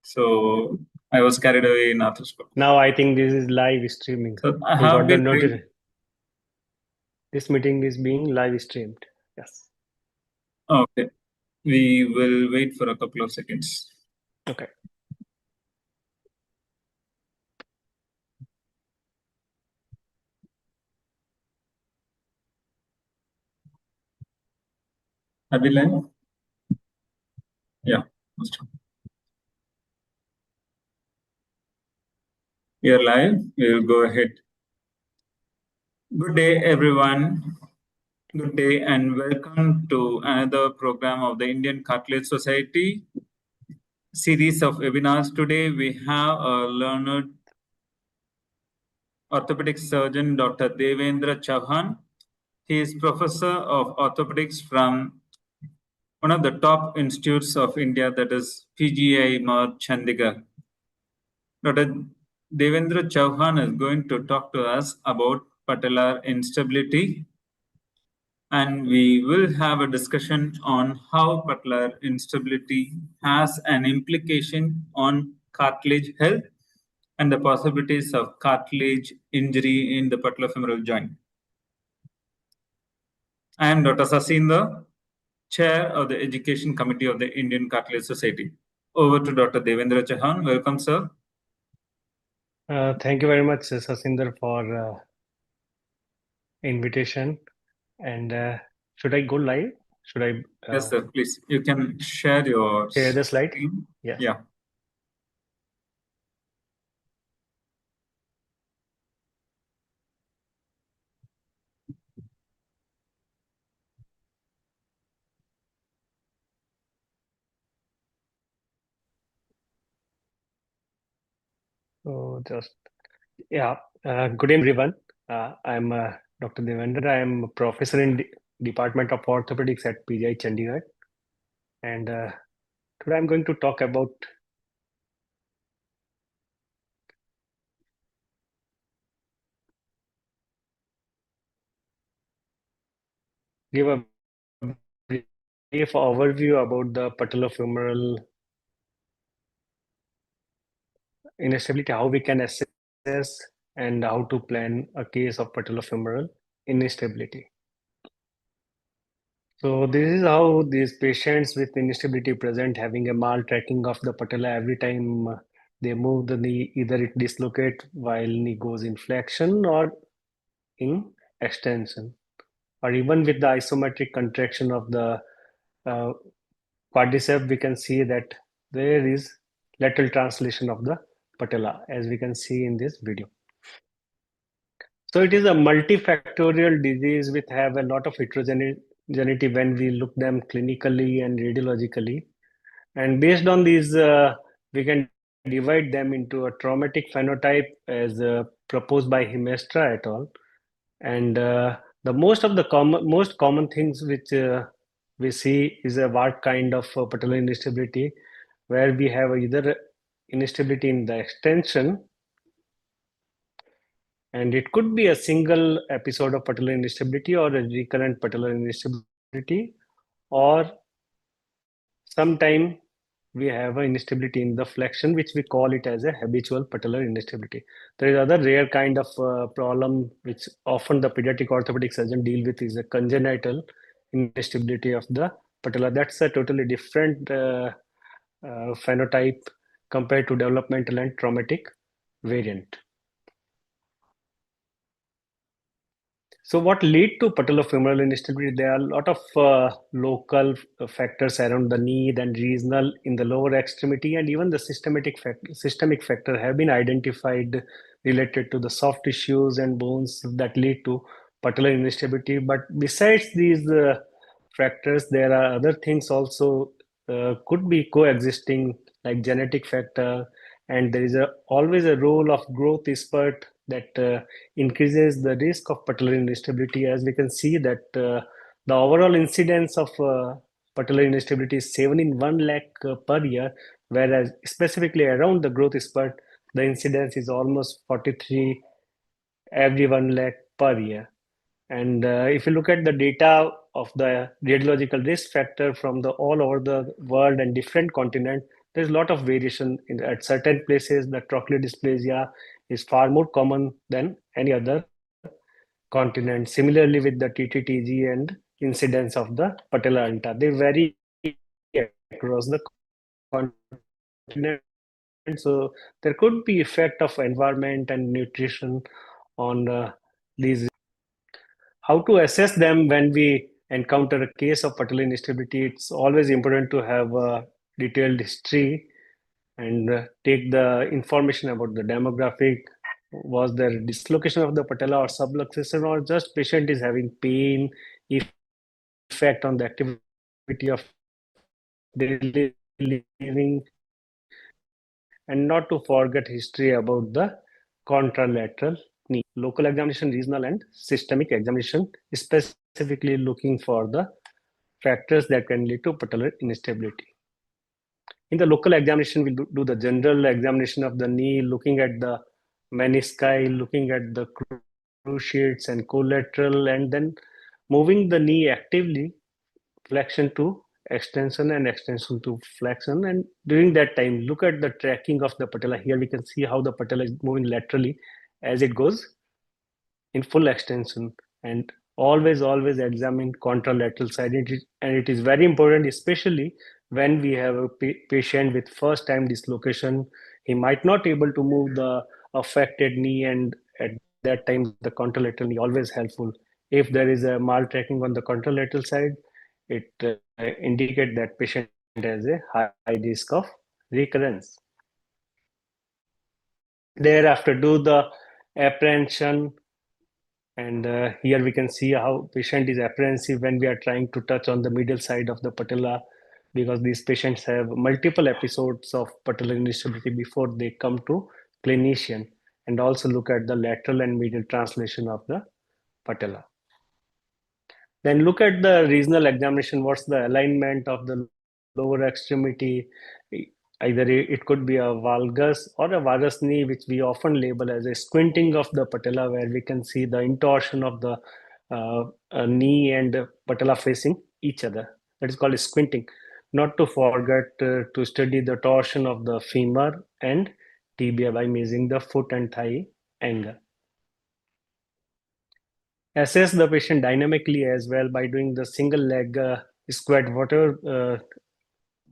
So I was carried away in after school. Now I think this is live streaming. So I We got have the been notice. This meeting is being live streamed. Yes. okay. We will wait for a couple of seconds. Okay. Are we live? Yeah. We are live. We will go ahead. Good day, everyone. Good day and welcome to another program of the Indian Cartilage Society series of webinars. Today we have a learned orthopedic surgeon, Dr. Devendra Chauhan. He is professor of orthopedics from one of the top institutes of India, that is PGI Mod Chandigarh. Dr. Devendra Chauhan is going to talk to us about patellar instability, and we will have a discussion on how patellar instability has an implication on cartilage health and the possibilities of cartilage injury in the patellofemoral joint. I am Dr. Sasinder, Chair of the Education Committee of the Indian Cartilage Society. Over to Dr. Devendra Chauhan. Welcome, sir. Thank you very much, Sasinder, for invitation. And should I go live? Should I? Yes, sir. Please, you can share your share the slide. screen. Yes. Yeah. So just yeah. Good evening, everyone. I'm Dr. Devendra. I'm a professor in Department of Orthopedics at PGI Chandigarh, and today I'm going to talk about give a brief overview about the patellofemoral instability, how we can assess and how to plan a case of patellofemoral instability. So this is how these patients with instability present, having a maltracking of the patella every time they move the knee, either it dislocate while knee goes in flexion or in extension, or even with the isometric contraction of the quadriceps, we can see that there is lateral translation of the patella, as we can see in this video. So it is a multifactorial disease which have a lot of heterogeneity when we look them clinically and radiologically. And based on these, we can divide them into a traumatic phenotype as proposed by Himestra et al. And the most common things which we see is a what kind of patellar instability, where we have either instability in the extension, and it could be a single episode of patellar instability or a recurrent patellar instability, or sometime we have an instability in the flexion, which we call it as a habitual patellar instability. There is other rare kind of problem which often the pediatric orthopedic surgeon deal with, is a congenital instability of the patella. That's a totally different phenotype compared to developmental and traumatic variant. So what lead to patellofemoral instability? There are a lot of local factors around the knee and regional in the lower extremity, and even the systemic factor have been identified related to the soft tissues and bones that lead to patellar instability. But besides these factors, there are other things also could be coexisting, like genetic factor, and there is always a role of growth spurt that increases the risk of patellar instability. As we can see that the overall incidence of patellar instability is 7 in 1 lakh per year, whereas specifically around the growth spurt, the incidence is almost 43 every 1 lakh per year. And if you look at the data of the radiological risk factor from the all over the world and different continents, there's a lot of variation. At certain places, the trochlear dysplasia is far more common than any other continent. Similarly, with the TTTG and incidence of the patellar ulna, they vary across the continent. So there could be effect of environment and nutrition on these. How to assess them when we encounter a case of patellar instability? It's always important to have a detailed history and take the information about the demographic. Was there dislocation of the patella or subluxation, or just patient is having pain, effect on the activity of daily living, and not to forget history about the contralateral knee. Local examination, regional and systemic examination, specifically looking for the factors that can lead to patellar instability. In the local examination, we'll do the general examination of the knee, looking at the menisci, looking at the cruciates and collateral, and then moving the knee actively, flexion to extension and extension to flexion. And during that time, look at the tracking of the patella. Here we can see how the patella is moving laterally as it goes in full extension. And always examine contralateral side. And it is very important, especially when we have a patient with first time dislocation. He might not able to move the affected knee, and at that time the contralateral knee always helpful. If there is a maltracking on the contralateral side, it indicate that patient has a high risk of recurrence. Thereafter, do the apprehension. And here we can see how patient is apprehensive when we are trying to touch on the middle side of the patella, because these patients have multiple episodes of patellar instability before they come to clinician. And also look at the lateral and medial translation of the patella. Then look at the regional examination. What's the alignment of the lower extremity? Either it could be a valgus or a varus knee, which we often label as a squinting of the patella, where we can see the intorsion of the knee and patella facing each other. That is called squinting. Not to forget to study the torsion of the femur and tibia by measuring the foot and thigh angle. Assess the patient dynamically as well by doing the single leg squat, whatever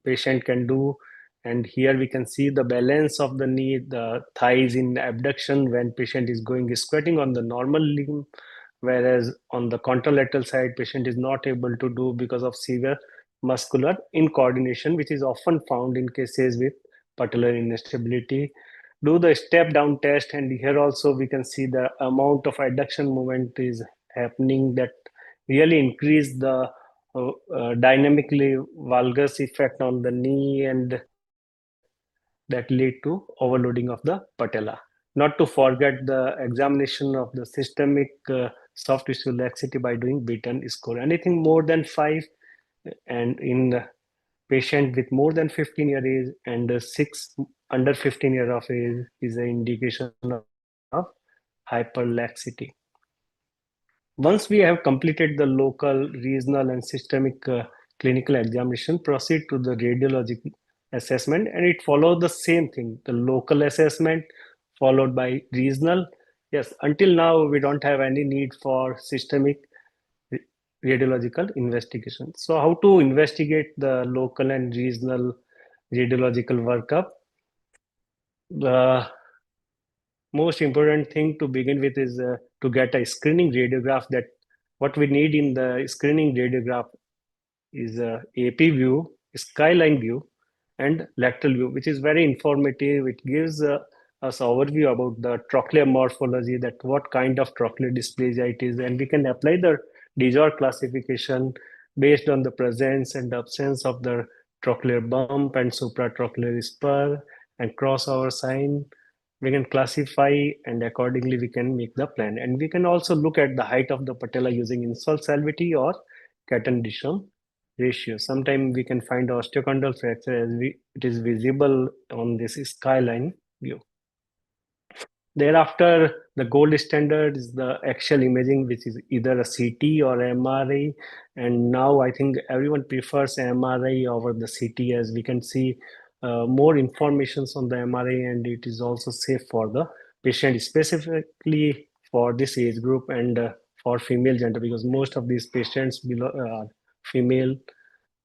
patient can do. And here we can see the balance of the knee, the thighs in abduction when patient is going squatting on the normal limb, whereas on the contralateral side, patient is not able to do because of severe muscular incoordination, which is often found in cases with patellar instability. Do the step down test, and here also we can see the amount of adduction movement is happening that really increase the dynamically valgus effect on the knee, and that lead to overloading of the patella. Not to forget the examination of the systemic soft tissue laxity by doing Beaton score. Anything more than 5, and in the patient with more than 15-year age and 6 under 15 year of age is an indication of hyperlaxity. Once we have completed the local, regional, and systemic clinical examination, proceed to the radiological assessment, and it follows the same thing, the local assessment followed by regional. Yes, until now we don't have any need for systemic radiological investigation. So how to investigate the local and regional radiological workup? The most important thing to begin with is to get a screening radiograph. That what we need in the screening radiograph is a AP view, skyline view, and lateral view, which is very informative. It gives us overview about the trochlear morphology, that what kind of trochlear dysplasia it is, and we can apply the DJOR classification based on the presence and absence of the trochlear bump and supratrochlear spur and crossover sign. We can classify, and accordingly we can make the plan. And we can also look at the height of the patella using insult salvity or Caton-Dishon ratio. Sometimes we can find osteochondral fracture as it is visible on this skyline view. Thereafter, the gold standard is the axial imaging, which is either a CT or MRI. And now I think everyone prefers MRI over the CT, as we can see more informations on the MRI, and it is also safe for the patient, specifically for this age group and for female gender, because most of these patients are female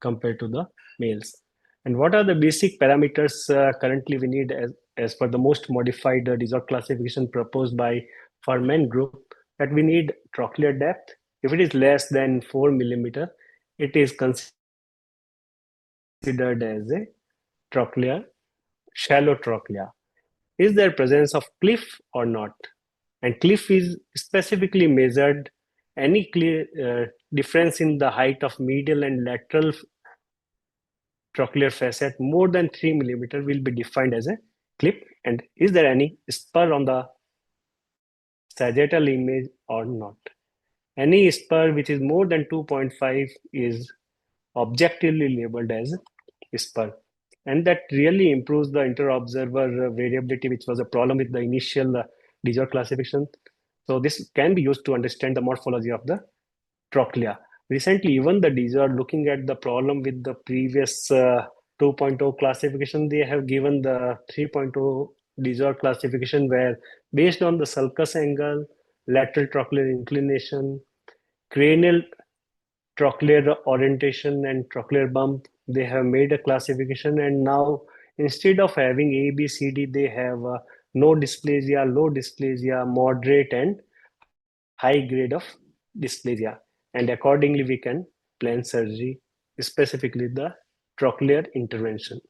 compared to the males. And what are the basic parameters currently we need as per the most modified disorder classification proposed by for men group, that we need trochlear depth. If it is less than 4 millimeter, it is considered as a trochlear, shallow trochlea. Is there presence of cliff or not? And cliff is specifically measured. Any clear difference in the height of medial and lateral trochlear facet more than 3 millimeter will be defined as a cliff. And is there any spur on the sagittal image or not? Any spur which is more than 2.5 is objectively labeled as a spur. And that really improves the inter-observer variability, which was a problem with the initial disorder classification. So this can be used to understand the morphology of the trochlea. Recently, even the disorder, looking at the problem with the previous 2.0 classification, they have given the 3.0 disorder classification, where based on the sulcus angle, lateral trochlear inclination, cranial trochlear orientation, and trochlear bump, they have made a classification. And now, instead of having A, B, C, D, they have no dysplasia, low dysplasia, moderate, and high grade of dysplasia. And accordingly, we can plan surgery, specifically the trochlear intervention.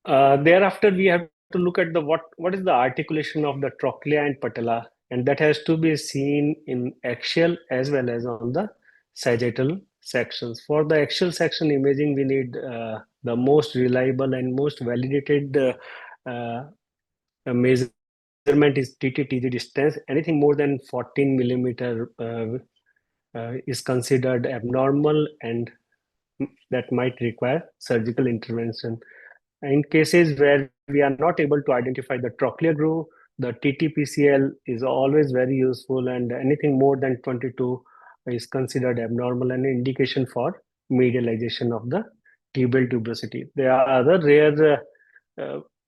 Thereafter, we have to look at the what is the articulation of the trochlea and patella, and that has to be seen in axial as well as on the sagittal sections. For the axial section imaging, we need the most reliable and most validated measurement is TTTG distance. Anything more than 14 millimeter is considered abnormal, and that might require surgical intervention. In cases where we are not able to identify the trochlear groove, the TTPCL is always very useful, and anything more than 22 is considered abnormal and an indication for medialization of the tibial tuberosity. There are other rare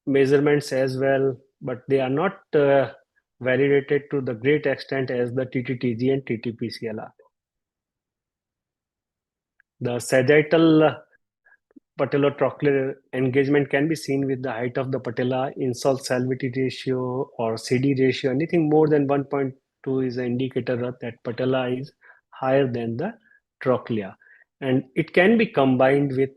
measurements as well, but they are not validated to the great extent as the TTTG and TTPCL are. The sagittal patellotrochlear engagement can be seen with the height of the patella, insult salivity ratio or CD ratio. Anything more than 1.2 is an indicator that patella is higher than the trochlea. And it can be combined with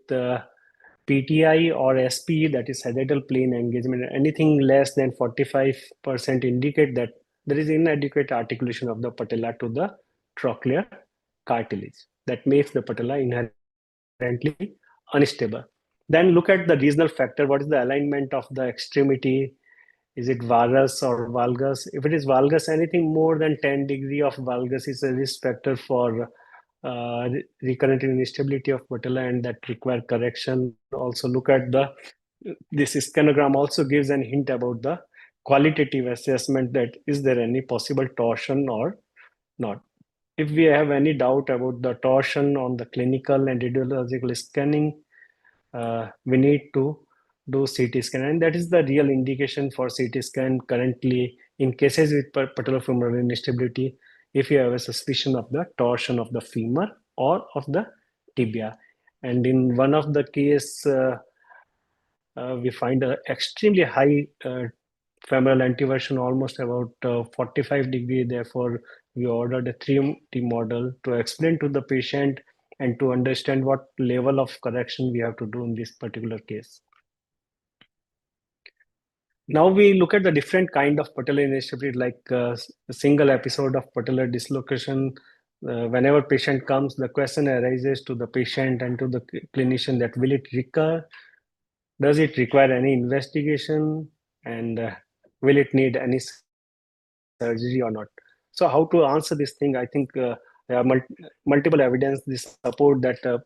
PTI or SPE, that is sagittal plane engagement. Anything less than 45% indicate that there is inadequate articulation of the patella to the trochlear cartilage. That makes the patella inherently unstable. Then look at the regional factor. What is the alignment of the extremity? Is it varus or valgus? If it is valgus, anything more than 10 degree of valgus is a risk factor for recurrent instability of patella, and that require correction. Also look at this scanogram also gives an hint about the qualitative assessment, that is there any possible torsion or not. If we have any doubt about the torsion on the clinical and radiological scanning, we need to do CT scan, and that is the real indication for CT scan currently in cases with patellofemoral instability, if you have a suspicion of the torsion of the femur or of the tibia. And in one of the case, we find an extremely high femoral anteversion, almost about 45 degree. Therefore, we ordered a 3D model to explain to the patient and to understand what level of correction we have to do in this particular case. Now we look at the different kind of patellar instability, like a single episode of patellar dislocation. Whenever patient comes, the question arises to the patient and to the clinician that will it recur? Does it require any investigation? And will it need any surgery or not? So how to answer this thing? I think there are multiple evidence this support that a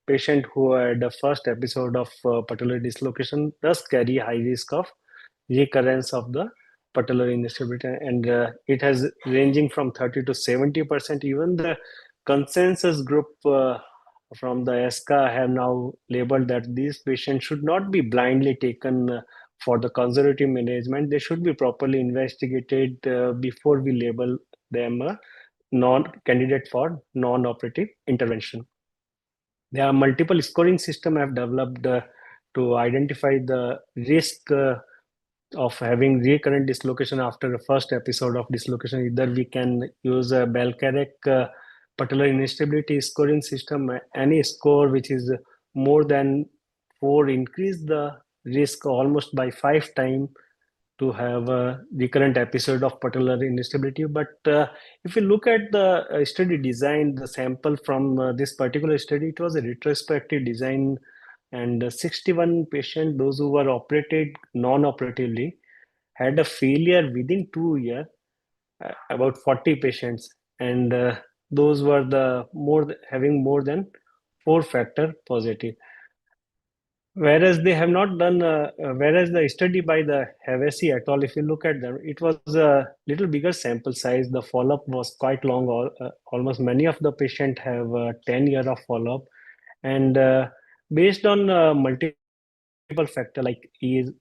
patient who had the first episode of patellar dislocation does carry high risk of recurrence of the patellar instability, and it has ranging from 30 to 70%. Even the consensus group from the ESCA have now labeled that these patients should not be blindly taken for the conservative management. They should be properly investigated before we label them a non-candidate for non-operative intervention. There are multiple scoring systems have developed to identify the risk of having recurrent dislocation after the first episode of dislocation. Either we can use a Bell-Carrick patellar instability scoring system. Any score which is more than 4 increase the risk almost by 5 times to have a recurrent episode of patellar instability. But if you look at the study design, the sample from this particular study, it was a retrospective design, and 61 patients, those who were operated non-operatively, had a failure within 2 years, about 40 patients, and those were the having more than 4-factor positive. Whereas they have not done, whereas the study by the Havesi et al., if you look at them, it was a little bigger sample size. The follow-up was quite long. Almost many of the patients have 10 years of follow-up. And based on multiple factors like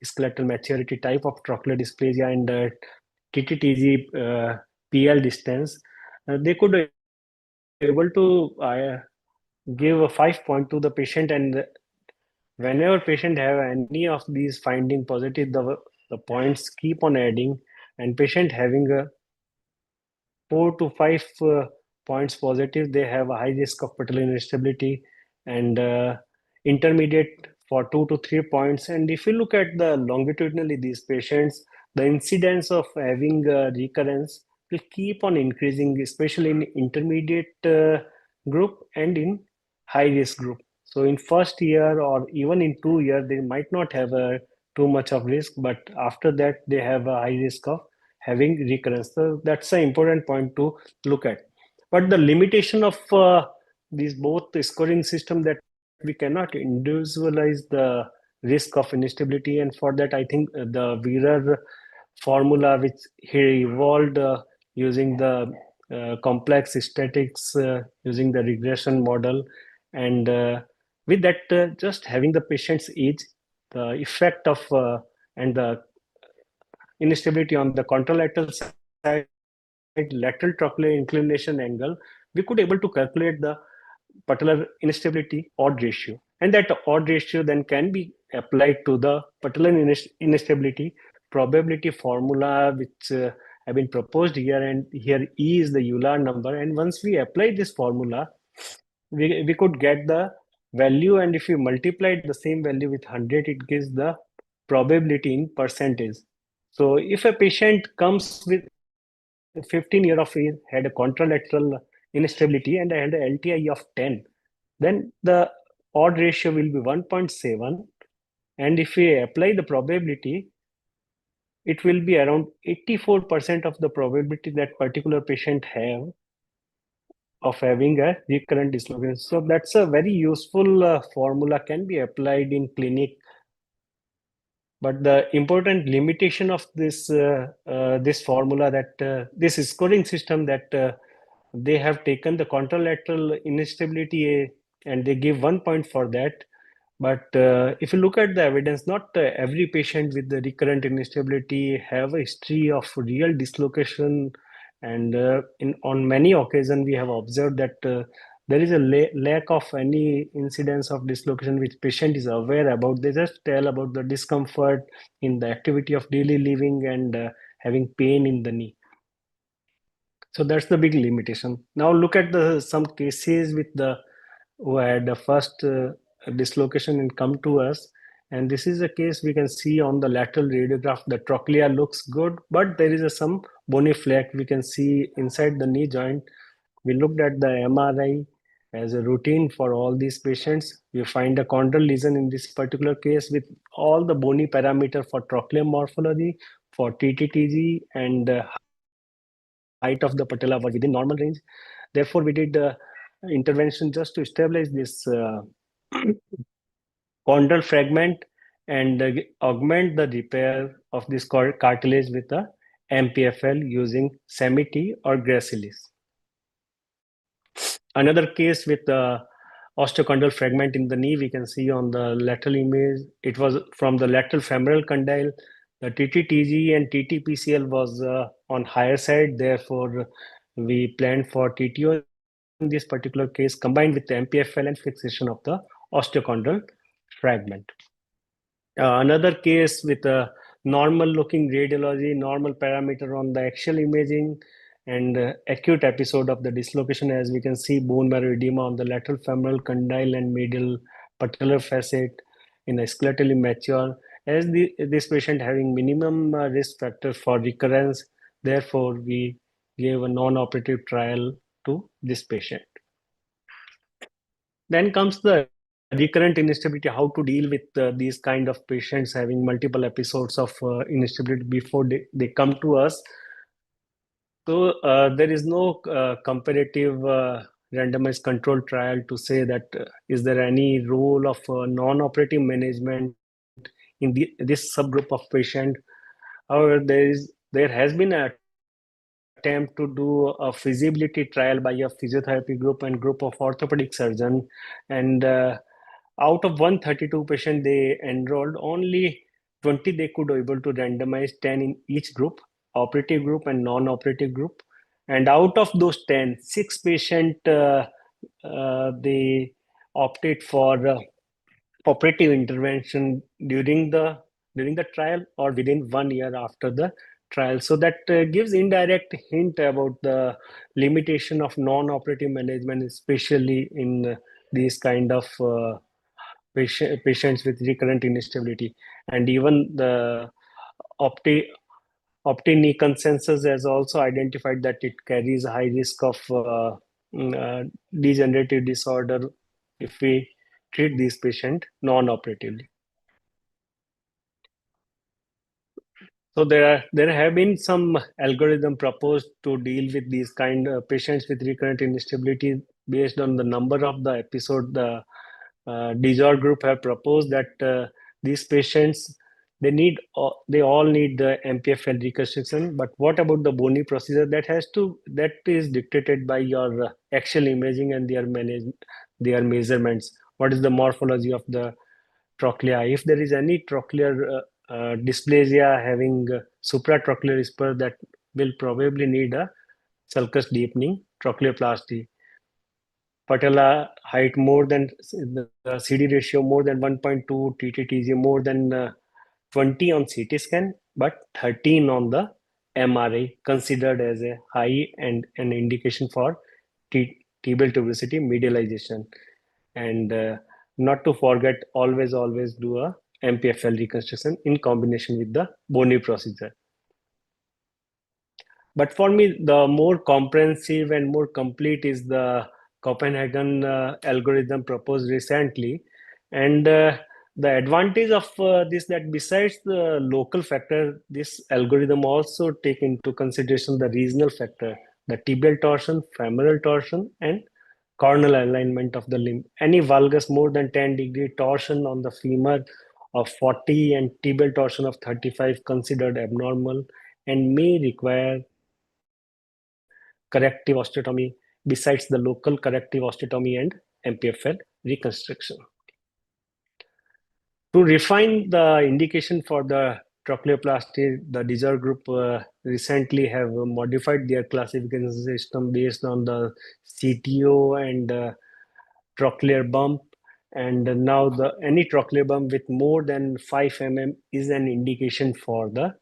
skeletal maturity, type of trochlear dysplasia, and TTTG PL distance, they could able to give a 5 point to the patient, and whenever patient have any of these finding positive, the points keep on adding, and patient having a 4 to 5 points positive, they have a high risk of patellar instability, and intermediate for 2 to 3 points. And if you look at the longitudinally, these patients, the incidence of having recurrence will keep on increasing, especially in intermediate group and in high risk group. So in first year or even in 2 years, they might not have too much of risk, but after that, they have a high risk of having recurrence. So that's an important point to look at. But the limitation of these both scoring system, that we cannot individualize the risk of instability, and for that I think the Wierer formula which he evolved using the complex statistics, using the regression model, and with that just having the patient's age, the effect of and the instability on the contralateral side, lateral trochlear inclination angle, we could able to calculate the patellar instability odd ratio, and that odd ratio then can be applied to the patellar instability probability formula which have been proposed here, and here E is the Euler number, and once we apply this formula, we could get the value, and if you multiply the same value with 100, it gives the probability in percentage. So if a patient comes with 15 years of age, had a contralateral instability and had an LTI of 10, then the odd ratio will be 1.7. And if we apply the probability, it will be around 84% of the probability that particular patient have of having a recurrent dislocation. So that's a very useful formula, can be applied in clinic. But the important limitation of this this formula, that this scoring system, that they have taken the contralateral instability and they give 1 point for that. But if you look at the evidence, not every patient with the recurrent instability have a history of real dislocation, and on many occasions we have observed that there is a lack of any incidence of dislocation which patient is aware about. They just tell about the discomfort in the activity of daily living and having pain in the knee. So that's the big limitation. Now look at some cases with the who had the first dislocation and come to us. And this is a case we can see on the lateral radiograph. The trochlea looks good, but there is some bony flake we can see inside the knee joint. We looked at the MRI as a routine for all these patients. We find a chondral lesion in this particular case with all the bony parameter for trochlear morphology, for TTTG, and height of the patella were within normal range. Therefore, we did intervention just to establish this chondral fragment and augment the repair of this cartilage with a MPFL using SEMI-T or Gracilis. Another case with osteochondral fragment in the knee. We can see on the lateral image, it was from the lateral femoral condyle. The TTTG and TTPCL was on higher side. Therefore, we planned for TTO in this particular case, combined with the MPFL and fixation of the osteochondral fragment. Another case with a normal looking radiology, normal parameter on the axial imaging, and acute episode of the dislocation. As we can see, bone marrow edema on the lateral femoral condyle and medial patellar facet in a skeletally mature. As this patient having minimum risk factor for recurrence, therefore we gave a non-operative trial to this patient. Then comes the recurrent instability, how to deal with these kind of patients having multiple episodes of instability before they come to us. So there is no comparative randomized control trial to say that is there any role of non-operative management in this subgroup of patient. However, there has been an attempt to do a feasibility trial by a physiotherapy group and group of orthopedic surgeon, and out of 132 patients they enrolled, only 20 they could able to randomize, 10 in each group, operative group and non-operative group. And out of those 10, 6 patients they opted for operative intervention during the trial or within 1 year after the trial. So that gives indirect hint about the limitation of non-operative management, especially in these kind of patients with recurrent instability. And even the Opti-knee consensus has also identified that it carries a high risk of degenerative disorder if we treat these patients non-operatively. So there have been some algorithm proposed to deal with these kind of patients with recurrent instability based on the number of the episode. The DISOR group have proposed that these patients they all need the MPFL reconstruction. But what about the bony procedure? That is dictated by your axial imaging and their measurements. What is the morphology of the trochlea? If there is any trochlear dysplasia having supratrochlear spur, that will probably need a sulcus deepening trochleoplasty. Patella height more than the CD ratio more than 1.2, TTTG more than 20 on CT scan, but 13 on the MRI, considered as a high and an indication for tibial tuberosity medialization. And not to forget, always do a MPFL reconstruction in combination with the bony procedure. But for me, the more comprehensive and more complete is the Copenhagen algorithm proposed recently. And the advantage of this, that besides the local factor, this algorithm also take into consideration the regional factor, the tibial torsion, femoral torsion, and coronal alignment of the limb. Any valgus more than 10-degree torsion on the femur of 40 and tibial torsion of 35 considered abnormal and may require corrective osteotomy besides the local corrective osteotomy and MPFL reconstruction. To refine the indication for the trochleoplasty, the DISOR group recently have modified their classification system based on the CTO and trochlear bump. And now any trochlear bump with more than 5 mm is an indication for the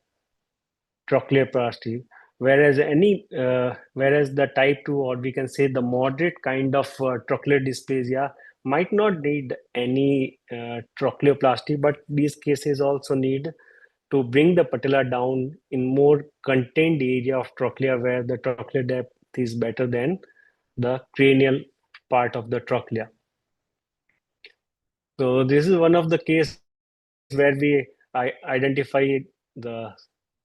trochleoplasty. Whereas the type 2, or we can say the moderate kind of trochlear dysplasia, might not need any trochleoplasty, but these cases also need to bring the patella down in more contained area of trochlea where the trochlear depth is better than the cranial part of the trochlea. So this is one of the cases where I identified the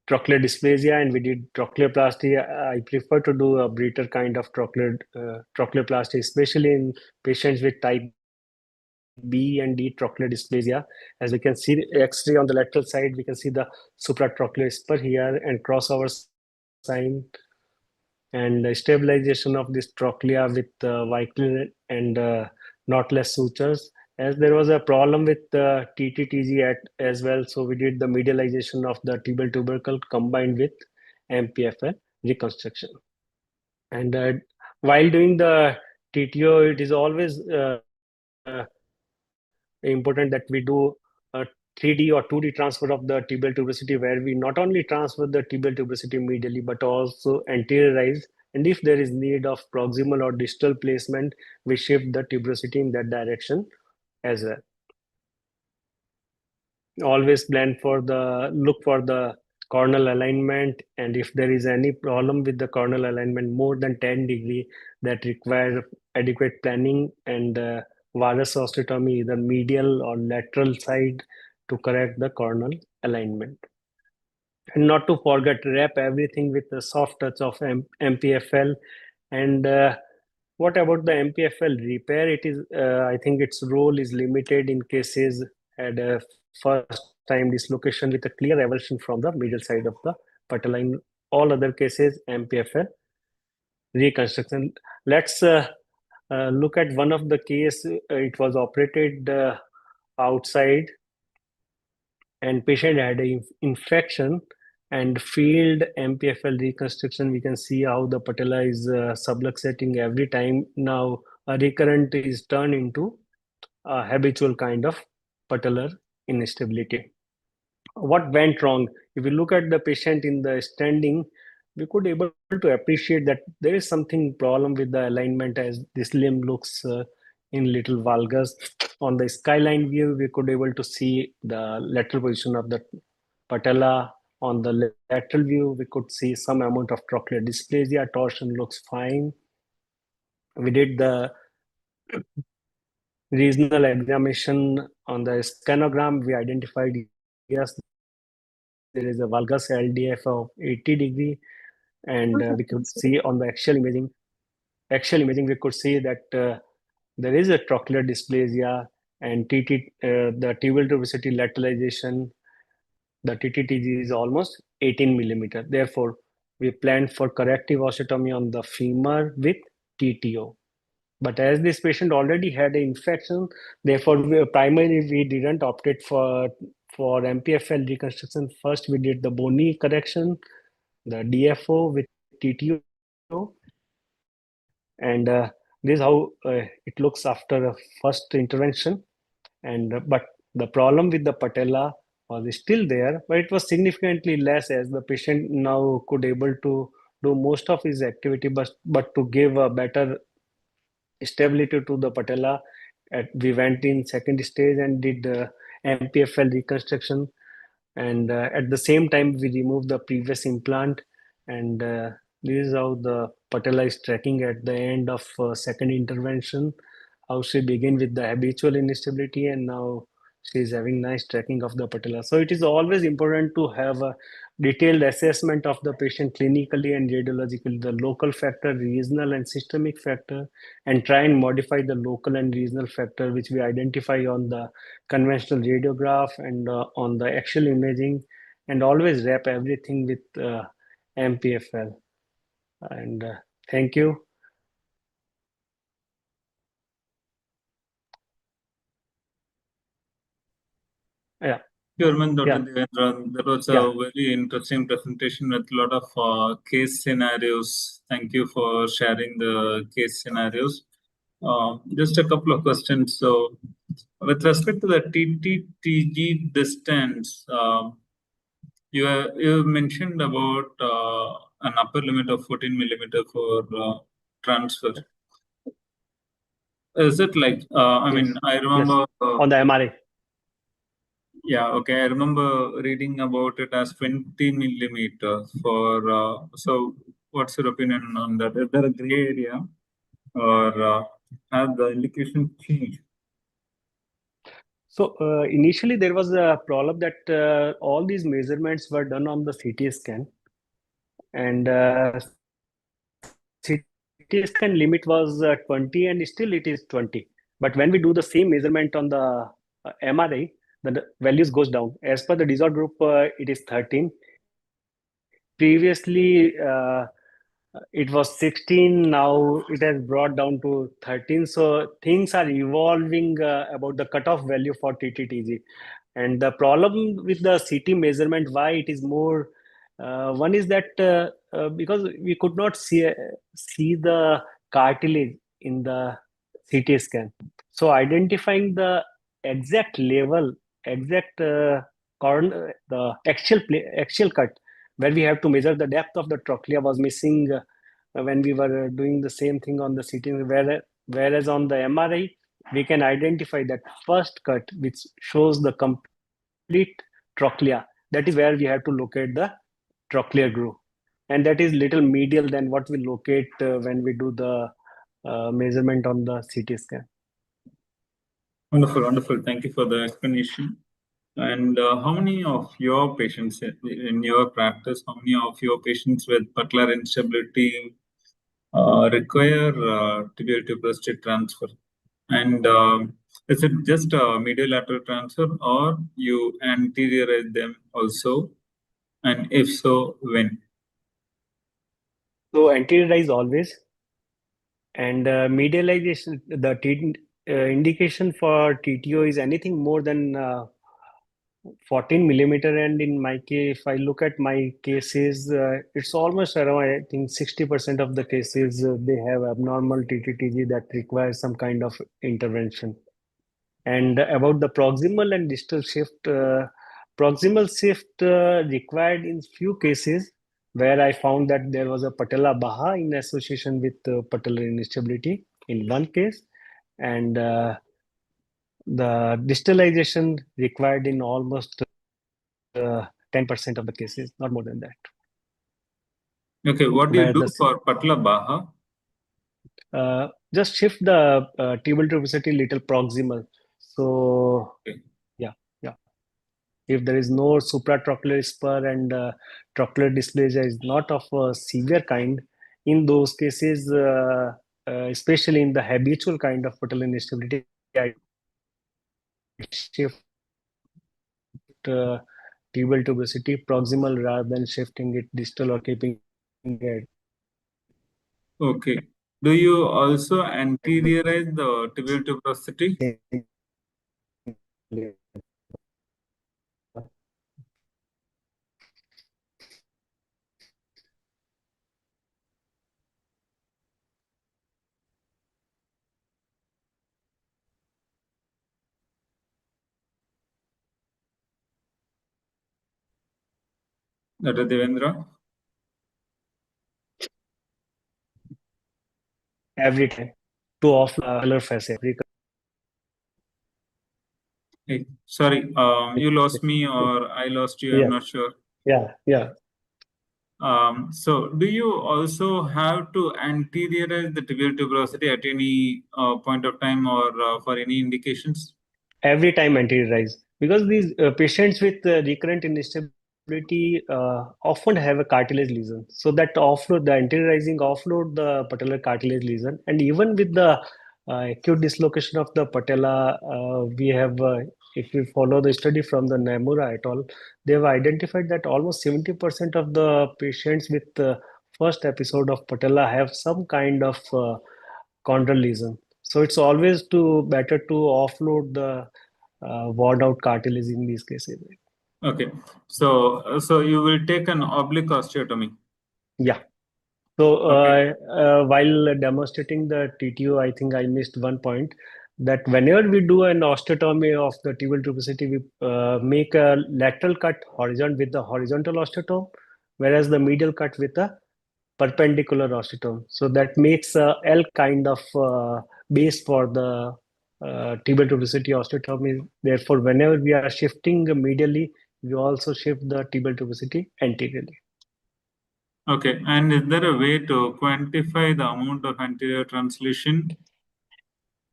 trochlear dysplasia and we did trochleoplasty. I prefer to do a breeder kind of trochleoplasty, especially in patients with type B and D trochlear dysplasia. As we can see the X-ray on the lateral side, we can see the supratrochlear spur here and crossover sign, and stabilization of this trochlea with Viclin and knotless sutures. As there was a problem with the TTTG as well, so we did the medialization of the tibial tubercle combined with MPFL reconstruction. And while doing the TTO, it is always important that we do a 3D or 2D transfer of the tibial tuberosity, where we not only transfer the tibial tuberosity medially, but also anteriorize. And if there is need of proximal or distal placement, we shift the tuberosity in that direction as well. Always look for the coronal alignment, and if there is any problem with the coronal alignment more than 10 degree, that require adequate planning and varus osteotomy, either medial or lateral side, to correct the coronal alignment. And not to forget, wrap everything with a soft touch of MPFL. And what about the MPFL repair? It is, I think its role is limited in cases at a first time dislocation with a clear avulsion from the middle side of the patella. In all other cases, MPFL reconstruction. Let's look at one of the case. It was operated outside, and patient had an infection and failed MPFL reconstruction. We can see how the patella is subluxating every time. Now a recurrent is turned into a habitual kind of patellar instability. What went wrong? If we look at the patient in the standing, we could able to appreciate that there is something problem with the alignment, as this limb looks in little valgus. On the skyline view, we could able to see the lateral position of the patella. On the lateral view, we could see some amount of trochlear dysplasia. Torsion looks fine. We did the regional examination on the scanogram. We identified, yes, there is a valgus LDF of 80 degree, and we could see on the axial imaging, we could see that there is a trochlear dysplasia and the tibial tuberosity lateralization. The TTTG is almost 18 millimeter. Therefore, we planned for corrective osteotomy on the femur with TTO. But as this patient already had an infection, therefore, primarily we didn't opt it for MPFL reconstruction. First, we did the bony correction, the DFO with TTO, and this is how it looks after a first intervention. And but the problem with the patella was still there, but it was significantly less, as the patient now could able to do most of his activity, but to give a better stability to the patella, we went in second stage and did MPFL reconstruction. And at the same time, we removed the previous implant. And this is how the patella is tracking at the end of second intervention. How she began with the habitual instability, and now she is having nice tracking of the patella. So it is always important to have a detailed assessment of the patient clinically and radiologically, the local factor, regional and systemic factor, and try and modify the local and regional factor which we identify on the conventional radiograph and on the axial imaging, and always wrap everything with MPFL. And thank you. Yeah. Chairman Dr. Yeah. Devendra, that was Yeah. a very interesting presentation with a lot of case scenarios. Thank you for sharing the case scenarios. Just a couple of questions. So, with respect to the TTTG distance, you mentioned about an upper limit of 14 millimeter for transfer. Is it like, I mean, I remember... on the MRI. Yeah, okay. I remember reading about it as 20 millimeter for, so what's your opinion on that? Is there a gray area, or has the indication changed? So initially there was a problem that all these measurements were done on the CT scan, and CT scan limit was 20, and still it is 20. But when we do the same measurement on the MRI, the values goes down. As per the Dizot group, it is 13. Previously, It was 16, now it has brought down to 13. So things are evolving about the cutoff value for TTTG. And the problem with the CT measurement, why it is more, one is that because we could not see the cartilage in the CT scan. So identifying the exact level, exact the axial cut where we have to measure the depth of the trochlea was missing when we were doing the same thing on the CT. Whereas on the MRI, we can identify that first cut, which shows the complete trochlea. That is where we have to locate the trochlear groove. And that is little medial than what we locate when we do the measurement on the CT scan. Wonderful, wonderful. Thank you for the explanation. And how many of your patients in your practice, how many of your patients with patellar instability require tibial tuberosity transfer? And is it just a medial lateral transfer or you anteriorize them also? And if so, when? So anteriorize always. And medialization, the indication for TTO is anything more than 14 millimeter. And in my case, if I look at my cases, it's almost around, I think 60% of the cases, they have abnormal TTTG that requires some kind of intervention. And about the proximal and distal shift, proximal shift required in few cases where I found that there was a patella baha in association with patellar instability in one case, and the distalization required in almost 10% of the cases, not more than that. Okay, what do you Where do the for patella baha? just shift the tibial tuberosity little proximal. So Okay. yeah. If there is no supratrochlear spur and trochlear dysplasia is not of a severe kind, in those cases, especially in the habitual kind of patellar instability, I shift tibial tuberosity proximal rather than shifting it distal or keeping it. Okay. Do you also anteriorize the tibial tuberosity? Dr. Devendra? Every time to off patellar fascia. Hey, sorry, you lost me or I lost you, I'm Yeah, not sure. yeah. So do you also have to anteriorize the tibial tuberosity at any point of time or for any indications? Every time anteriorize, because these patients with recurrent instability often have a cartilage lesion, so that offload the anteriorizing offload the patellar cartilage lesion. And even with the acute dislocation of the patella, we have if we follow the study from the Namura et al, they have identified that almost 70% of the patients with the first episode of patella have some kind of chondral lesion. So it's always better to offload the worn out cartilage in these cases. Okay, so you will take an oblique osteotomy. Yeah. So Okay. while demonstrating the TTO, I think I missed one point, that whenever we do an osteotomy of the tibial tuberosity, we make a lateral cut horizontal with the horizontal osteotome, whereas the medial cut with a perpendicular osteotome. So that makes a L kind of base for the tibial tuberosity osteotomy. Therefore, whenever we are shifting medially, we also shift the tibial tuberosity anteriorly. Okay, and is there a way to quantify the amount of anterior translation?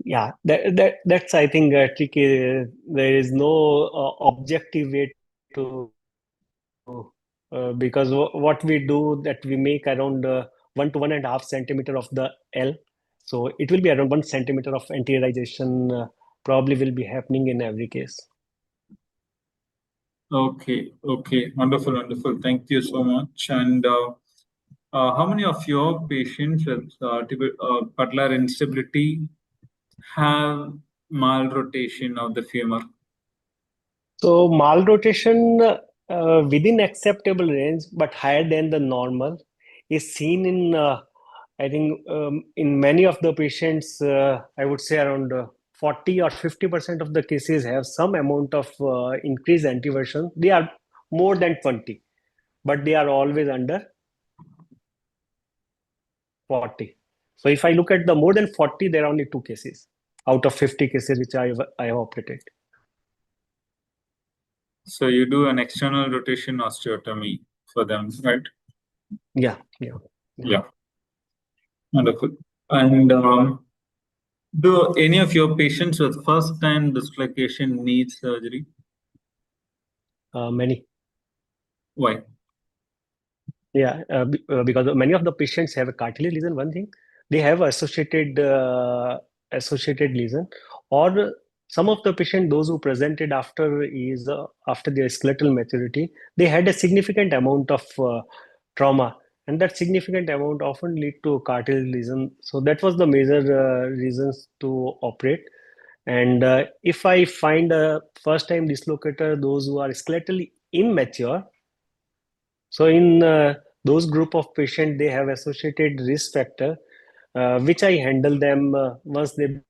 Yeah, that's I think tricky. There is no objective way to because what we do that we make around 1 to 1.5 centimeter of the L, so it will be around 1 centimeter of anteriorization probably will be happening in every case. Okay, wonderful. Thank you so much. And how many of your patients with patellar instability have malrotation of the femur? So malrotation within acceptable range, but higher than the normal, is seen in I think in many of the patients. I would say around 40 or 50% of the cases have some amount of increased anteversion. They are more than 20, but they are always under 40. So if I look at the more than 40, there are only 2 cases out of 50 cases which I have operated. So you do an external rotation osteotomy for them, right? Yeah. Yeah. Wonderful. And do any of your patients with first-time dislocation need surgery? Many. Why? Yeah, because many of the patients have a cartilage lesion. One thing, they have associated lesion, or some of the patients, those who presented after their skeletal maturity, they had a significant amount of trauma, and that significant amount often lead to cartilage lesion. So that was the major reasons to operate. And if I find a first-time dislocator, those who are skeletally immature, so in those group of patients, they have associated risk factor, which I handle them once they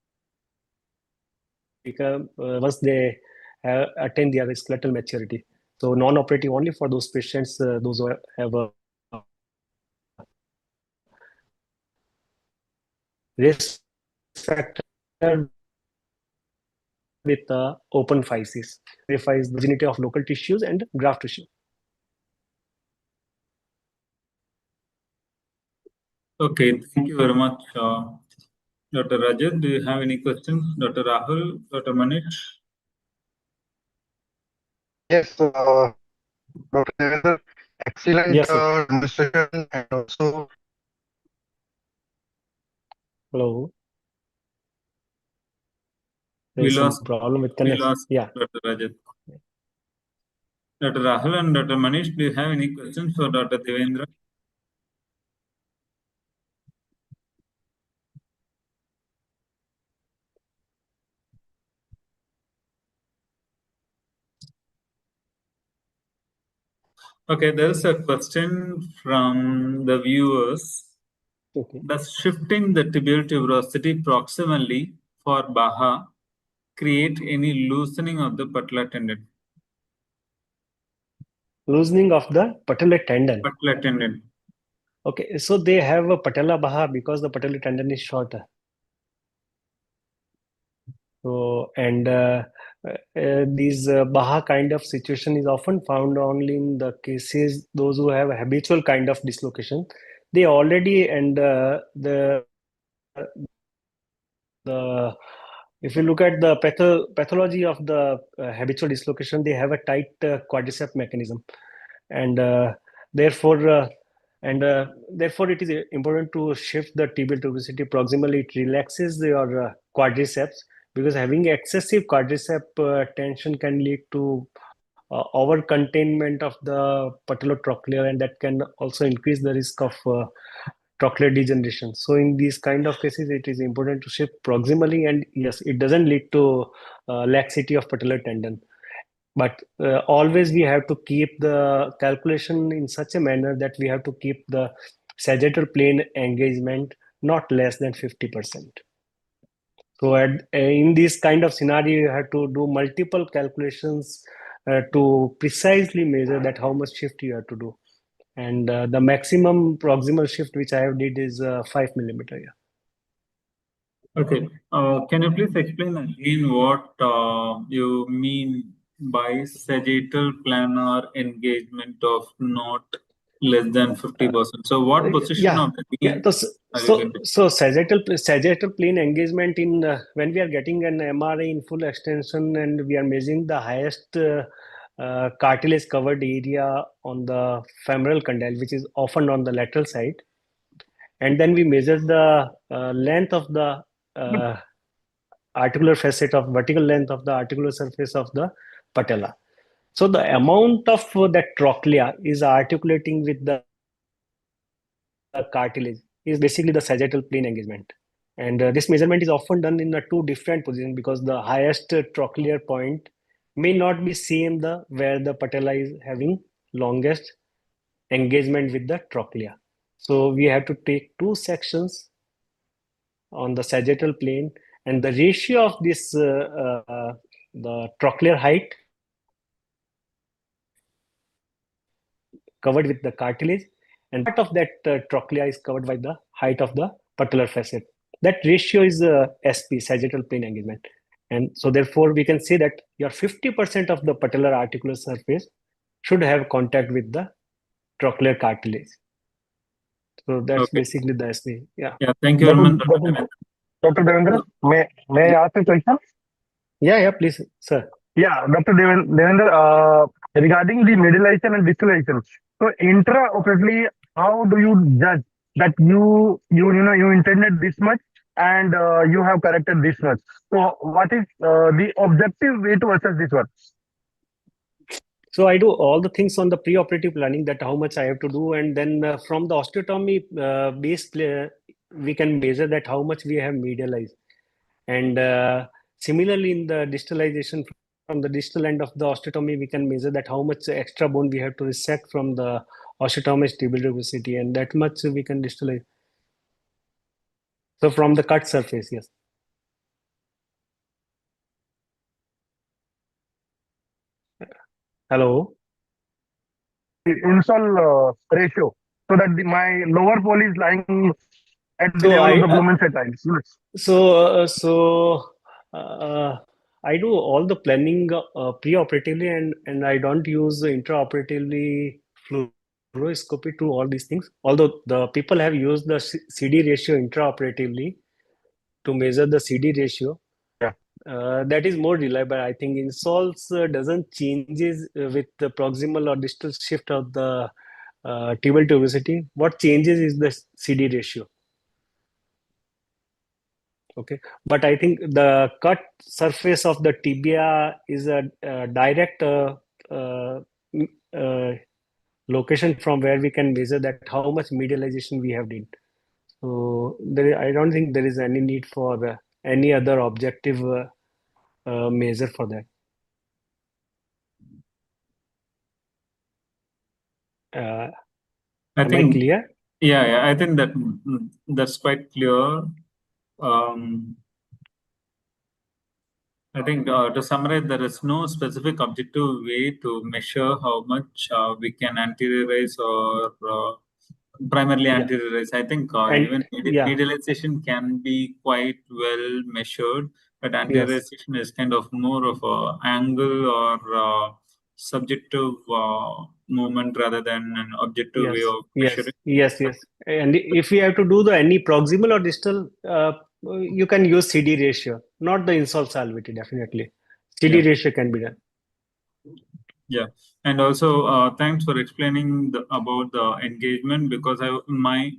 attain their skeletal maturity. So non-operative only for those patients, those who have a risk factor with open physis, verifies the virginity of local tissues and graft tissue. Okay, thank you very much, Dr. Rajat. Do you have any questions? Dr. Rahul, Dr. Manish? Yes, Dr. Devendra, excellent Yes, sir. demonstration, and also Hello. We There's some lost problem with connection. Yeah. Dr. Rajat. Dr. Rahul and Dr. Manish, do you have any questions for Dr. Devendra? Okay, there is a question from the viewers. Okay. Does shifting the tibial tuberosity proximally for Baha create any loosening of the patellar tendon? Loosening of the patellar tendon. Patellar tendon. Okay, so they have a patella baha because the patellar tendon is shorter. So, and these baha kind of situation is often found only in the cases those who have a habitual kind of dislocation. They already and the if you look at the pathology of the habitual dislocation, they have a tight quadriceps mechanism, and therefore it is important to shift the tibial tuberosity proximally. It relaxes your quadriceps, because having excessive quadriceps tension can lead to over containment of the patellotrochlear, and that can also increase the risk of trochlear degeneration. So in these kind of cases, it is important to shift proximally, and yes, it doesn't lead to laxity of patellar tendon. But always we have to keep the calculation in such a manner that we have to keep the sagittal plane engagement not less than 50%. So in this kind of scenario, you have to do multiple calculations to precisely measure that how much shift you have to do. And the maximum proximal shift which I have did is 5 millimeter. Yeah. Okay. Can you please explain again what you mean by sagittal planar engagement of not less than 50%? So what position of the knee So sagittal plane engagement in when we are getting an MRI in full extension and we are measuring the highest cartilage covered area on the femoral condyle, which is often on the lateral side, and then we measure the length of the articular facet of vertical length of the articular surface of the patella. So the amount of that trochlea is articulating with the cartilage is basically the sagittal plane engagement. And this measurement is often done in two different positions because the highest trochlear point may not be same where the patella is having longest engagement with the trochlea. So we have to take two sections on the sagittal plane, and the ratio of this the trochlear height covered with the cartilage, and part of that trochlea is covered by the height of the patellar facet. That ratio is SP, sagittal plane engagement. And so therefore we can say that your 50% of the patellar articular surface should have contact with the trochlear cartilage. So that's basically the SP. Yeah. Yeah, thank you very much, Dr. Devendra, may I ask a question? Yeah, please, sir. Yeah, Dr. Devendra, regarding the medialization and distillation. So intraoperatively, how do you judge that you intended this much and you have corrected this much? So what is the objective way to assess this one? So I do all the things on the pre-operative planning, that how much I have to do, and then from the osteotomy base, we can measure that how much we have medialized. And similarly, in the distalization from the distal end of the osteotomy, we can measure that how much extra bone we have to resect from the osteotomist tubular tuberosity, and that much we can distalize. So from the cut surface, yes. Hello. Insole ratio, so that my lower pole is lying at the level of the Blumen's at times. I do all the planning pre-operatively, and I don't use intraoperatively fluoroscopy to all these things. Although the people have used the CD ratio intraoperatively to measure the CD ratio. Yeah. That is more reliable. I think insoles doesn't changes with the proximal or distal shift of the tibial tuberosity. What changes is the CD ratio. Okay, but I think the cut surface of the tibia is a direct location from where we can measure that how much medialization we have done. So I don't think there is any need for any other objective measure for that. I think, I clear? Yeah, I think that's quite clear. I think to summarize, there is no specific objective way to measure how much we can anteriorize or primarily anteriorize. I think even medialization can be quite well measured, but anteriorization is kind of more of a angle or subjective movement rather than an objective way of measuring. Yes. And if we have to do any proximal or distal, you can use CD ratio, not the insole salivity. Definitely, CD ratio can be done. Yeah, and also thanks for explaining about the engagement, because my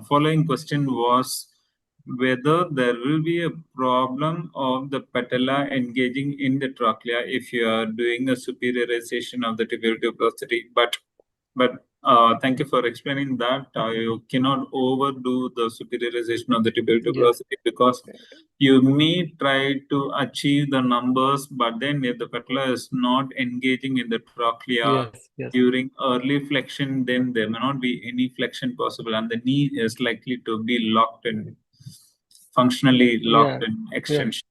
following question was whether there will be a problem of the patella engaging in the trochlea if you are doing a superiorization of the tibial tuberosity. But thank you for explaining that you cannot overdo the superiorization of the tibial tuberosity because you may try to achieve the numbers, but then if the patella is not engaging in the trochlea during early flexion, then there may not be any flexion possible, and the knee is likely to be locked in, functionally locked in extension.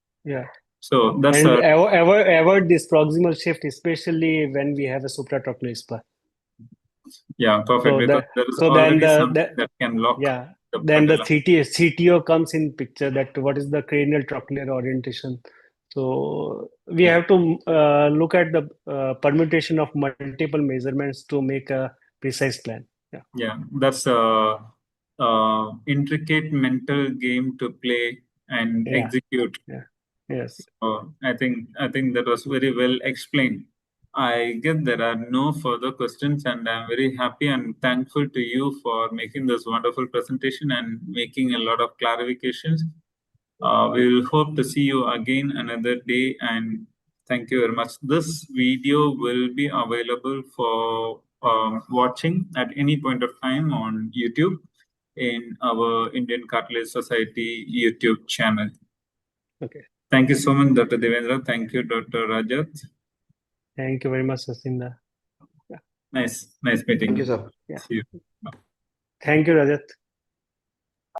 So that's avoid this proximal shift, especially when we have a supratrochlear spur. Yeah, perfect. Because there is already something that can lock. Then the CTO comes in picture, that what is the cranial trochlear orientation. So we have to look at the permutation of multiple measurements to make a precise plan. Yeah, that's a intricate mental game to play and execute. Yes. I think that was very well explained. I guess there are no further questions, and I'm very happy and thankful to you for making this wonderful presentation and making a lot of clarifications. We will hope to see you again another day, and thank you very much. This video will be available for watching at any point of time on YouTube in our Indian Cartilage Society YouTube channel. Okay. Thank you so much, Dr. Devendra. Thank you, Dr. Rajat. Thank you very much, Sasinda. Nice meeting. Thank you, sir. Yeah. See you. Thank you, Rajat.